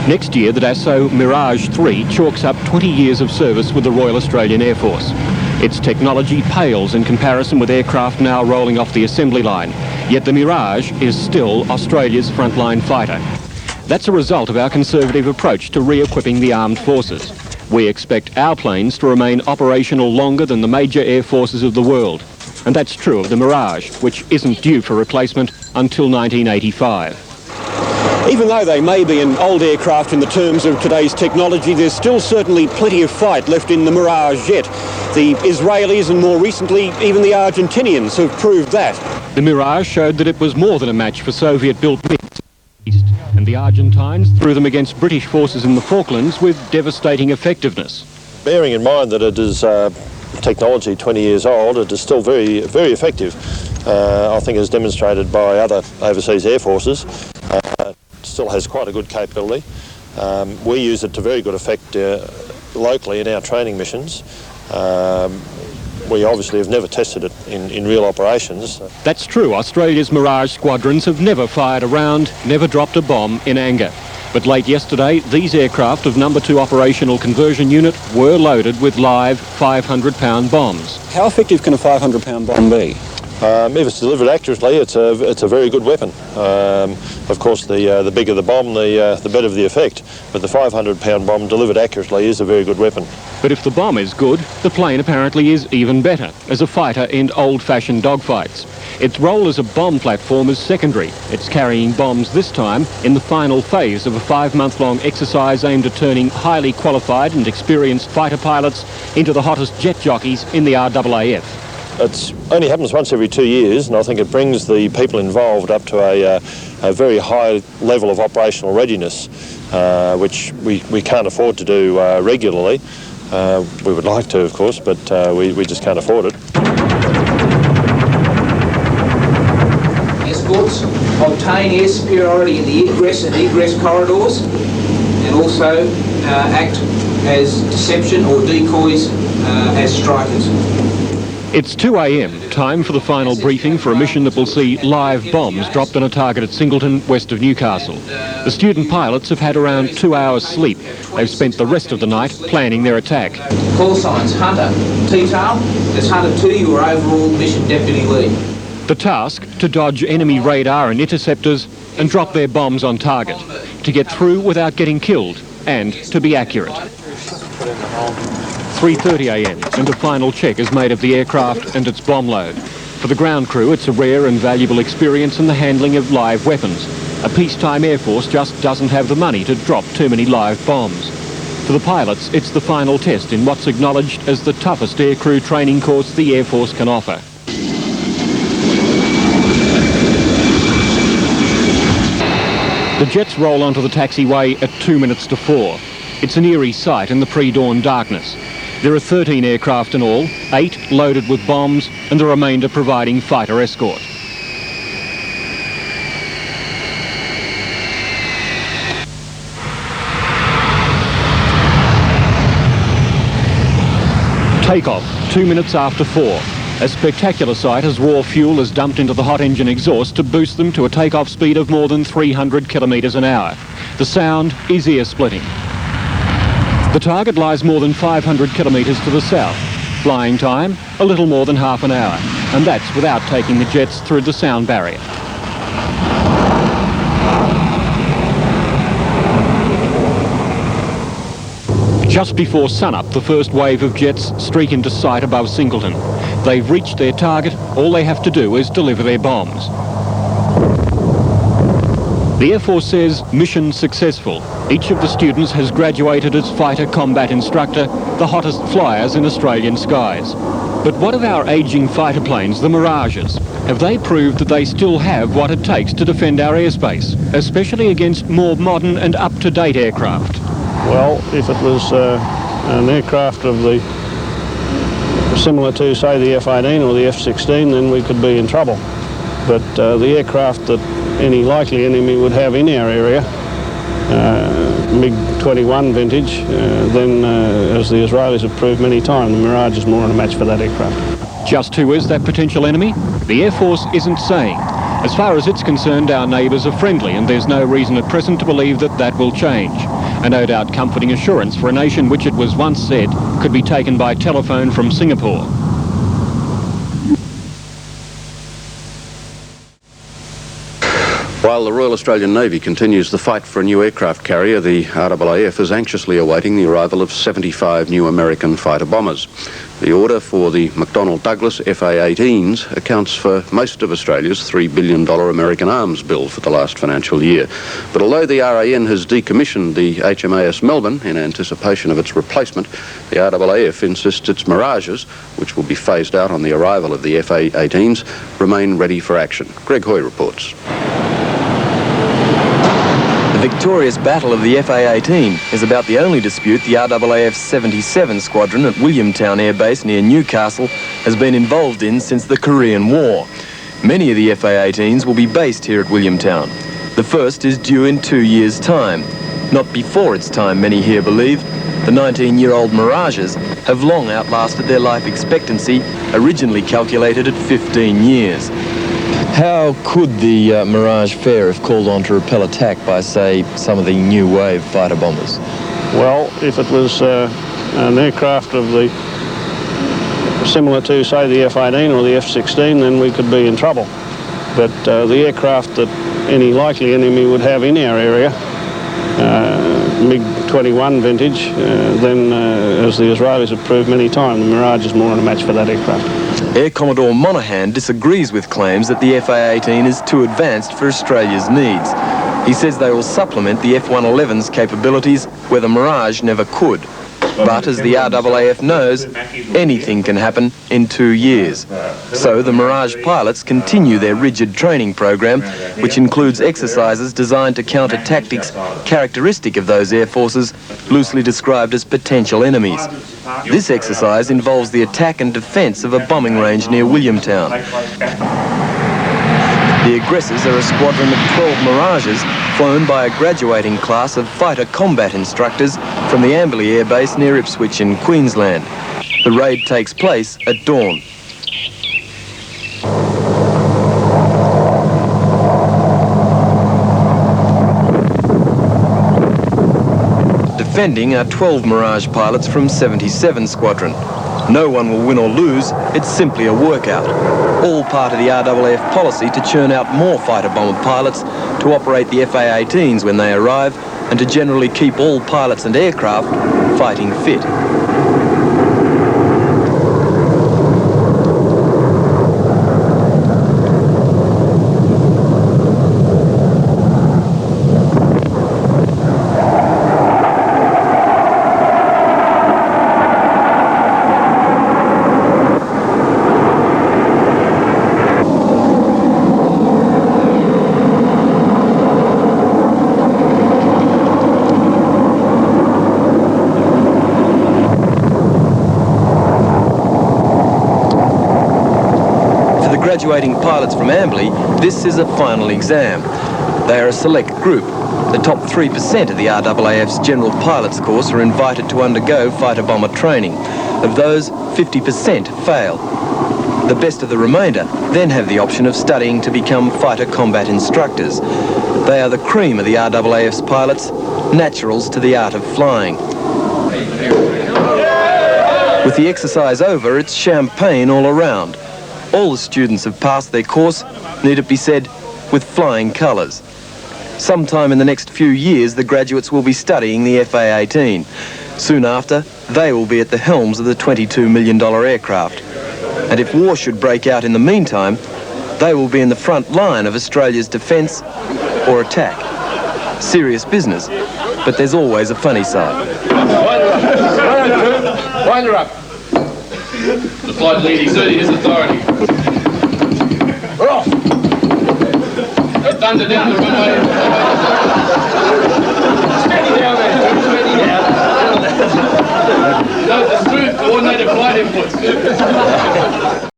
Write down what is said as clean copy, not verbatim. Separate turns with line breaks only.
Next year, the Dassault Mirage 3 chalks up 20 years of service with the Royal Australian Air Force. Its technology pales in comparison with aircraft now rolling off the assembly line, yet the Mirage is still Australia's frontline fighter. That's a result of our conservative approach to re-equipping the armed forces. We expect our planes to remain operational longer than the major air forces of the world. And that's true of the Mirage, which isn't due for replacement until 1985. Even though they may be an old aircraft in the terms of today's technology, there's still certainly plenty of fight left in the Mirage jet. The Israelis and more recently even the Argentinians have proved that. The Mirage showed that it was more than a match for Soviet-built MiGs, and the Argentines threw them against British forces in the Falklands with devastating effectiveness.
Bearing in mind that it is technology 20 years old, it is still very, very effective. I think as demonstrated by other overseas air forces. Still has quite a good capability. We use it to very good effect locally in our training missions. We obviously have never tested it in real operations.
That's true. Australia's Mirage squadrons have never fired a round, never dropped a bomb in anger. But late yesterday, these aircraft of No. 2 Operational Conversion Unit were loaded with live 500-pound bombs. How effective can a 500-pound bomb be?
If it's delivered accurately, it's a very good weapon. Of course, the bigger the bomb, the better the effect. But the 500-pound bomb delivered accurately is a very good weapon.
But if the bomb is good, the plane apparently is even better as a fighter in old-fashioned dogfights. Its role as a bomb platform is secondary. It's carrying bombs this time in the final phase of a 5-month-long exercise aimed at turning highly qualified and experienced fighter pilots into the hottest jet jockeys in the RAAF.
It only happens once every 2 years, and I think it brings the people involved up to a very high level of operational readiness, which we can't afford to do regularly. We would like to, of course, but we just can't afford it.
Escorts obtain air superiority in the ingress and egress corridors, and also act as deception or decoys as strikers.
It's 2 a.m, time for the final briefing for a mission that will see live bombs dropped on a target at Singleton, west of Newcastle. The student pilots have had around 2 hours sleep. They've spent the rest of the night planning their attack.
Call signs, Hunter. T-tail, that's Hunter 2, your overall mission deputy lead.
The task, to dodge enemy radar and interceptors and drop their bombs on target, to get through without getting killed, and to be accurate. 3:30 a.m, and a final check is made of the aircraft and its bomb load. For the ground crew, it's a rare and valuable experience in the handling of live weapons. A peacetime air force just doesn't have the money to drop too many live bombs. For the pilots, it's the final test in what's acknowledged as the toughest aircrew training course the Air Force can offer. The jets roll onto the taxiway at 2 minutes to 4. It's an eerie sight in the pre-dawn darkness. There are 13 aircraft in all, 8 loaded with bombs, and the remainder providing fighter escort. Takeoff, 2 minutes after 4. A spectacular sight as raw fuel is dumped into the hot engine exhaust to boost them to a takeoff speed of more than 300 kilometres an hour. The sound is ear-splitting. The target lies more than 500 kilometres to the south. Flying time, a little more than half an hour. And that's without taking the jets through the sound barrier. Just before sunup, the first wave of jets streak into sight above Singleton. They've reached their target. All they have to do is deliver their bombs. The Air Force says mission successful. Each of the students has graduated as fighter combat instructor, the hottest flyers in Australian skies. But what of our ageing fighter planes, the Mirages? Have they proved that they still have what it takes to defend our airspace, especially against more modern and up-to-date aircraft?
Well, if it was an aircraft of the similar to, say, the F-18 or the F-16, then we could be in trouble. But the aircraft that any likely enemy would have in our area, MiG-21 vintage, then as the Israelis have proved many times, the Mirage is more than a match for that aircraft.
Just who is that potential enemy? The Air Force isn't saying. As far as it's concerned, our neighbours are friendly, and there's no reason at present to believe that that will change. a no doubt comforting assurance for a nation which it was once said could be taken by telephone from Singapore.
While the Royal Australian Navy continues the fight for a new aircraft carrier, the RAAF is anxiously awaiting the arrival of 75 new American fighter bombers. The order for the McDonnell Douglas FA-18s accounts for most of Australia's $3 billion American arms bill for the last financial year. But although the RAN has decommissioned the HMAS Melbourne in anticipation of its replacement, the RAAF insists its Mirages, which will be phased out on the arrival of the FA-18s, remain ready for action. Greg Hoy reports.
The victorious battle of the FA-18 is about the only dispute the RAAF's 77 Squadron at Williamtown Air Base near Newcastle has been involved in since the Korean War. Many of the FA-18s will be based here at Williamtown. The first is due in 2 years' time. Not before its time, many here believe. The 19-year-old Mirages have long outlasted their life expectancy, originally calculated at 15 years. How could the Mirage fare if called on to repel attack by, say, some of the new wave fighter bombers?
Well, if it was an aircraft of the similar to, say, the F-18 or the F-16, then we could be in trouble. But the aircraft that any likely enemy would have in our area, MiG-21 vintage, then as the Israelis have proved many times, the Mirage is more than a match for that aircraft.
Air Commodore Monaghan disagrees with claims that the FA-18 is too advanced for Australia's needs. He says they will supplement the F-111's capabilities where the Mirage never could. But as the RAAF knows, anything can happen in 2 years. So the Mirage pilots continue their rigid training program, which includes exercises designed to counter tactics characteristic of those air forces, loosely described as potential enemies. This exercise involves the attack and defence of a bombing range near Williamtown. The aggressors are a squadron of 12 Mirages flown by a graduating class of fighter combat instructors from the Amberley Air Base near Ipswich in Queensland. The raid takes place at dawn. Defending are 12 Mirage pilots from 77 Squadron. No one will win or lose, it's simply a workout. All part of the RAAF policy to churn out more fighter bomber pilots to operate the FA-18s when they arrive and to generally keep all pilots and aircraft fighting fit. Graduating pilots from Amberley, this is a final exam. They are a select group. The top 3% of the RAAF's General Pilots course are invited to undergo fighter bomber training. Of those, 50% fail. The best of the remainder then have the option of studying to become fighter combat instructors. They are the cream of the RAAF's pilots, naturals to the art of flying. With the exercise over, it's champagne all around. All the students have passed their course, need it be said, with flying colours. Sometime in the next few years, the graduates will be studying the FA-18. Soon after, they will be at the helms of the $22 million aircraft. And if war should break out in the meantime, they will be in the front line of Australia's defence or attack. Serious business, but there's always a funny side.
Wind her up. The flight lead exerting his authority. We're off. Thunder down the runway.